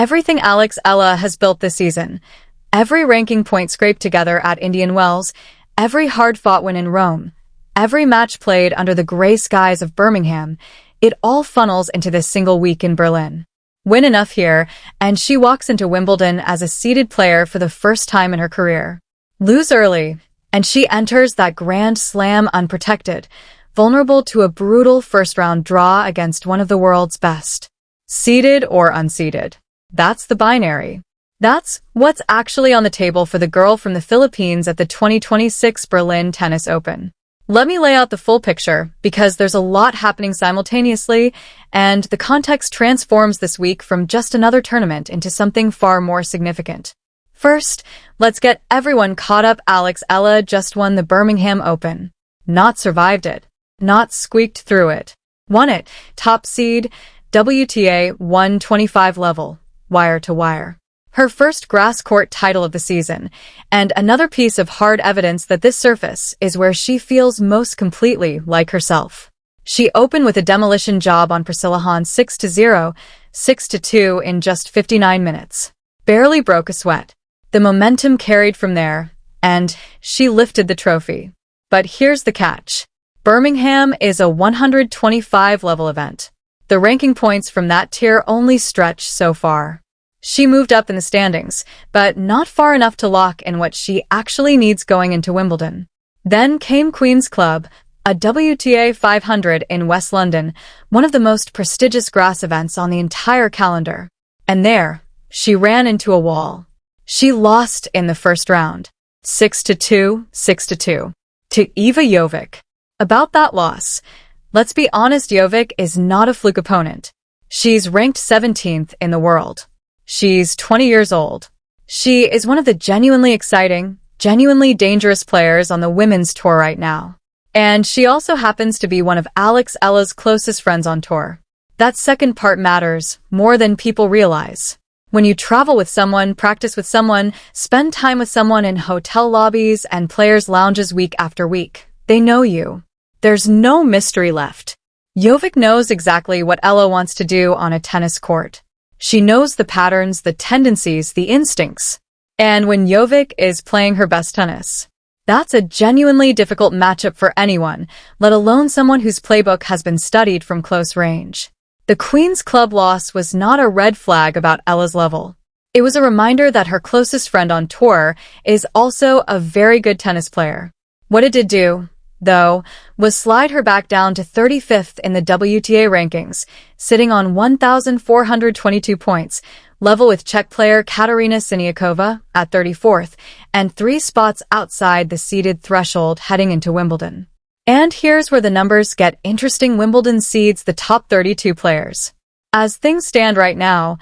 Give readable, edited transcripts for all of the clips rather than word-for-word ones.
Everything Alex Eala has built this season. Every ranking point scraped together at Indian Wells, every hard-fought win in Rome, every match played under the gray skies of Birmingham, it all funnels into this single week in Berlin. Win enough here, and she walks into Wimbledon as a seeded player for the first time in her career. Lose early, and she enters that Grand Slam unprotected, vulnerable to a brutal first-round draw against one of the world's best. Seeded or unseeded. That's the binary. That's what's actually on the table for the girl from the Philippines at the 2026 Berlin Tennis Open. Let me lay out the full picture, because there's a lot happening simultaneously, and the context transforms this week from just another tournament into something far more significant. First, let's get everyone caught up. Alex Eala just won the Birmingham Open. Not survived it. Not squeaked through it. Won it. Top seed, WTA 125 level, wire to wire. Her first grass court title of the season, and another piece of hard evidence that this surface is where she feels most completely like herself. She opened with a demolition job on Priscilla Hahn 6-0, 6-2 in just 59 minutes. Barely broke a sweat. The momentum carried from there, and she lifted the trophy. But here's the catch. Birmingham is a 125 level event. The ranking points from that tier only stretch so far. She moved up in the standings, but not far enough to lock in what she actually needs going into Wimbledon. Then came Queen's Club, a WTA 500 in West London, one of the most prestigious grass events on the entire calendar. And there, she ran into a wall. She lost in the first round, 6-2, 6-2, to Eva Jovic. About that loss, let's be honest, Jovic is not a fluke opponent. She's ranked 17th in the world. She's 20 years old. She is one of the genuinely exciting, genuinely dangerous players on the women's tour right now. And she also happens to be one of Alex Eala's closest friends on tour. That second part matters more than people realize. When you travel with someone, practice with someone, spend time with someone in hotel lobbies and players' lounges week after week, they know you. There's no mystery left. Jovic knows exactly what Eala wants to do on a tennis court. She knows the patterns, the tendencies, the instincts. And when Jovic is playing her best tennis, that's a genuinely difficult matchup for anyone, let alone someone whose playbook has been studied from close range. The Queen's Club loss was not a red flag about Eala's level. It was a reminder that her closest friend on tour is also a very good tennis player. What it did do, though, was slide her back down to 35th in the WTA rankings, sitting on 1,422 points, level with Czech player Kateřina Siniakova at 34th, and 3 spots outside the seeded threshold heading into Wimbledon. And here's where the numbers get interesting. Wimbledon seeds the top 32 players. As things stand right now,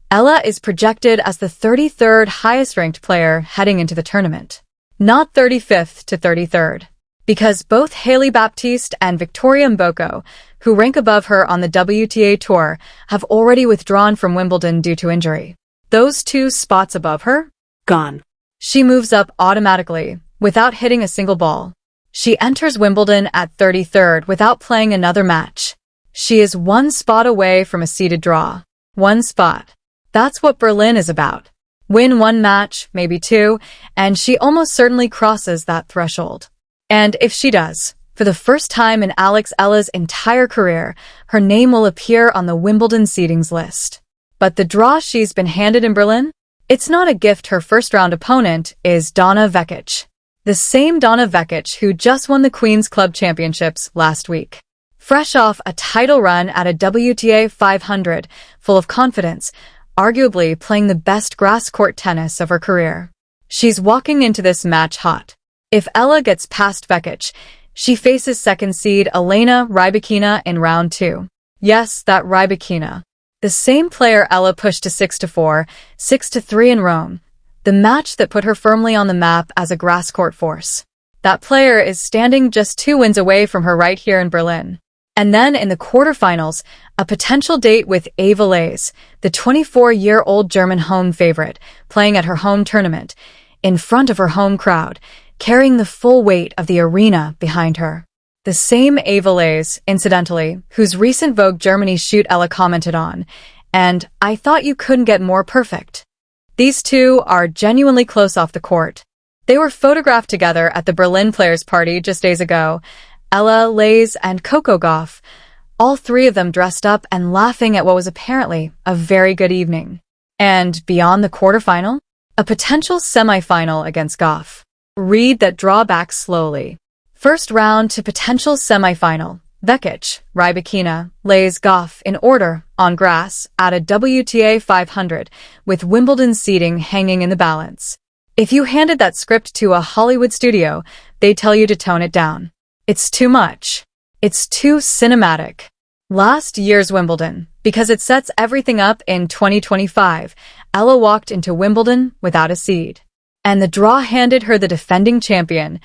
Eala is projected as the 33rd highest-ranked player heading into the tournament. Not 35th to 33rd. Because both Hailey Baptiste and Victoria Mboko, who rank above her on the WTA Tour, have already withdrawn from Wimbledon due to injury. Those 2 spots above her? Gone. She moves up automatically, without hitting a single ball. She enters Wimbledon at 33rd without playing another match. She is 1 spot away from a seeded draw. 1 spot. That's what Berlin is about. Win 1 match, maybe 2, and she almost certainly crosses that threshold. And if she does, for the first time in Alex Eala's entire career, her name will appear on the Wimbledon seedings list. But the draw she's been handed in Berlin? It's not a gift. Her first-round opponent is Donna Vekic. The same Donna Vekic who just won the Queen's Club Championships last week. Fresh off a title run at a WTA 500, full of confidence, arguably playing the best grass court tennis of her career. She's walking into this match hot. If Eala gets past Vekic, she faces second seed Elena Rybakina in round 2. Yes, that Rybakina. The same player Eala pushed to 6-4, 6-3 in Rome. The match that put her firmly on the map as a grass court force. That player is standing just 2 wins away from her right here in Berlin. And then in the quarterfinals, a potential date with Eva Lays, the 24-year-old German home favorite, playing at her home tournament, in front of her home crowd, carrying the full weight of the arena behind her. The same Eva Lays, incidentally, whose recent Vogue Germany shoot Eala commented on, and I thought you couldn't get more perfect. These two are genuinely close off the court. They were photographed together at the Berlin Players' Party just days ago. Eala, Lays, and Coco Gauff, all three of them dressed up and laughing at what was apparently a very good evening. And beyond the quarterfinal, a potential semifinal against Gauff. Read that drawback slowly. First round to potential semifinal. Vekic, Rybakina, Lays, Gauff in order, on grass, at a WTA 500, with Wimbledon seeding hanging in the balance. If you handed that script to a Hollywood studio, they'd tell you to tone it down. It's too much. It's too cinematic. Last year's Wimbledon, because it sets everything up in 2025, Eala walked into Wimbledon without a seed. And the draw handed her the defending champion,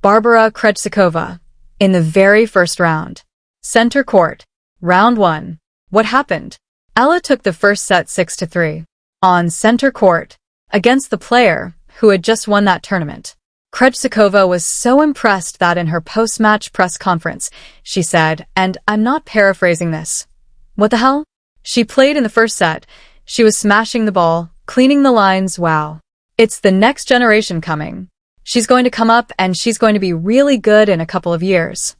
Barbara Krejcikova, in the very first round. Center court. Round 1. What happened? Eala took the first set 6-3. On center court, against the player who had just won that tournament. Krejcikova was so impressed that in her post-match press conference, she said, and I'm not paraphrasing this, "What the hell? She played in the first set. She was smashing the ball, cleaning the lines, wow. It's the next generation coming. She's going to come up and she's going to be really good in a couple of years."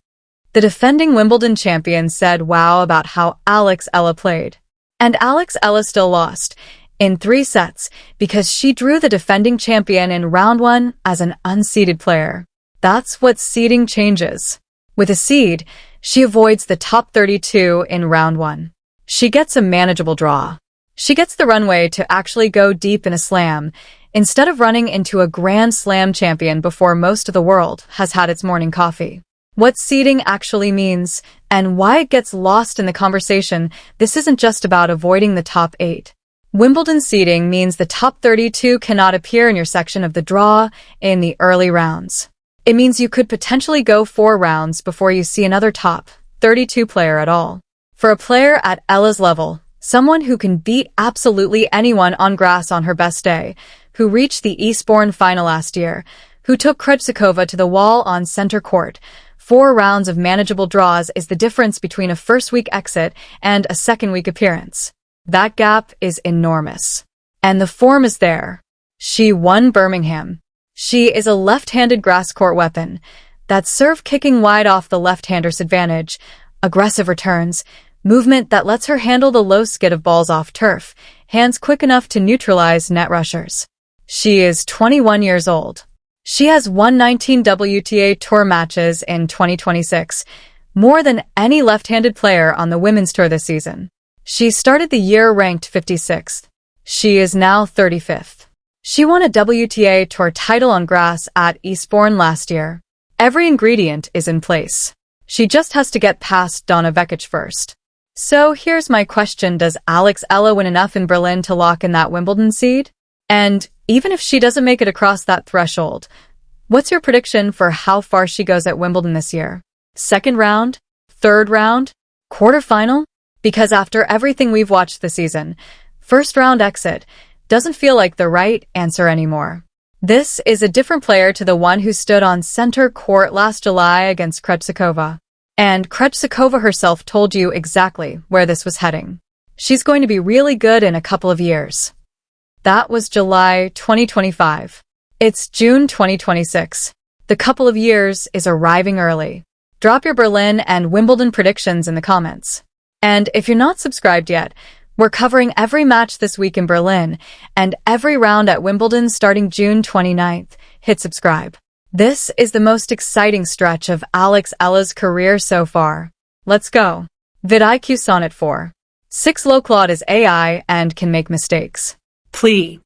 The defending Wimbledon champion said wow about how Alex Eala played. And Alex Eala still lost, in 3 sets, because she drew the defending champion in round 1 as an unseeded player. That's what seeding changes. With a seed, she avoids the top 32 in round 1. She gets a manageable draw. She gets the runway to actually go deep in a slam, instead of running into a Grand Slam champion before most of the world has had its morning coffee. What seeding actually means, and why it gets lost in the conversation, this isn't just about avoiding the top 8. Wimbledon seeding means the top 32 cannot appear in your section of the draw in the early rounds. It means you could potentially go 4 rounds before you see another top 32 player at all. For a player at Eala's level, someone who can beat absolutely anyone on grass on her best day, who reached the Eastbourne final last year, who took Krejcikova to the wall on center court, 4 rounds of manageable draws is the difference between a first-week exit and a second-week appearance. That gap is enormous. And the form is there. She won Birmingham. She is a left-handed grass court weapon. That serve kicking wide off the left-hander's advantage, aggressive returns, movement that lets her handle the low skid of balls off turf, hands quick enough to neutralize net rushers. She is 21 years old. She has won 19 WTA Tour matches in 2026, more than any left-handed player on the women's tour this season. She started the year ranked 56th. She is now 35th. She won a WTA Tour title on grass at Eastbourne last year. Every ingredient is in place. She just has to get past Donna Vekic first. So here's my question: does Alex Eala win enough in Berlin to lock in that Wimbledon seed? And even if she doesn't make it across that threshold, what's your prediction for how far she goes at Wimbledon this year? Second round? Third round? Quarterfinal? Because after everything we've watched this season, first round exit doesn't feel like the right answer anymore. This is a different player to the one who stood on center court last July against Krejcikova. And Krejcikova herself told you exactly where this was heading. She's going to be really good in a couple of years. That was July 2025. It's June 2026. The couple of years is arriving early. Drop your Berlin and Wimbledon predictions in the comments. And if you're not subscribed yet, we're covering every match this week in Berlin and every round at Wimbledon starting June 29th. Hit subscribe. This is the most exciting stretch of Alex Eala's career so far. Let's go. VidIQ Sonnet 4. 6 Low Claude is AI and can make mistakes. Plea.